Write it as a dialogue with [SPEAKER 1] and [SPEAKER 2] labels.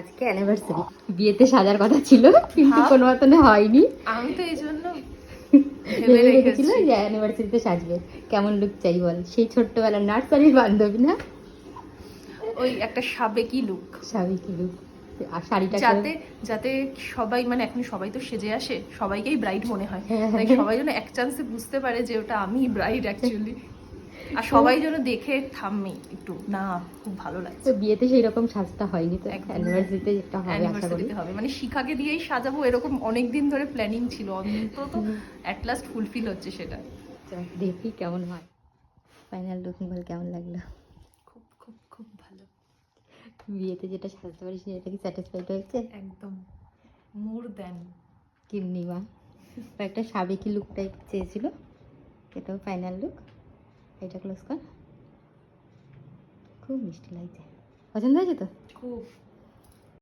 [SPEAKER 1] আজকে অ্যানিভার্সারি, বিয়েতে সাজার কথা ছিল কিন্তু কোনো মতনে হয়নি।
[SPEAKER 2] আমি তো এই জন্য
[SPEAKER 1] ভেবে রেখেছিল যে অ্যানিভার্সারিতে সাজবে। কেমন লুক চাই বল? সেই ছোট্টবেলার নার্সারির বান্ধবী না,
[SPEAKER 2] ওই একটা সাবেকি লুক,
[SPEAKER 1] সাবেকি লুক। আর শাড়িটা
[SPEAKER 2] যাতে যাতে সবাই, মানে এখন সবাই তো সেজে আসে, সবাইকেই ব্রাইড মনে হয়, তাই সবাই যেন এক চান্সে বুঝতে পারে যে ওটা আমি ব্রাইড অ্যাকচুয়ালি। আর সবাই যেন দেখে থামে একটু, না খুব ভালো লাগছে।
[SPEAKER 1] তো বিয়েতে সেই রকম সাজটা হয়নি, তো
[SPEAKER 2] একদম।
[SPEAKER 1] অ্যানিভার্সারিতে যেটা হবে আশা করি।
[SPEAKER 2] অ্যানিভার্সারিতে হবে, মানে শিখাকে দিয়েই সাজাবো এরকম অনেক দিন ধরে প্ল্যানিং ছিল, অন্তত অ্যাট লাস্ট ফুলফিল হচ্ছে সেটা।
[SPEAKER 1] তো দেখি কেমন হয়। ফাইনাল লুক বল, কেমন লাগলো?
[SPEAKER 2] খুব খুব খুব ভালো,
[SPEAKER 1] বিয়েতে যেটা সাজতে পারি সেটা কি স্যাটিসফাইড হয়েছে?
[SPEAKER 2] একদম মোর দ্যান।
[SPEAKER 1] কিন্নিমা একটা সাবেকি লুক টাইপ চেয়েছিল, এটাও ফাইনাল লুক। এটা ক্লোজ কর, খুব মিষ্টি লাগছে। পছন্দ হয়েছে তো?
[SPEAKER 2] খুব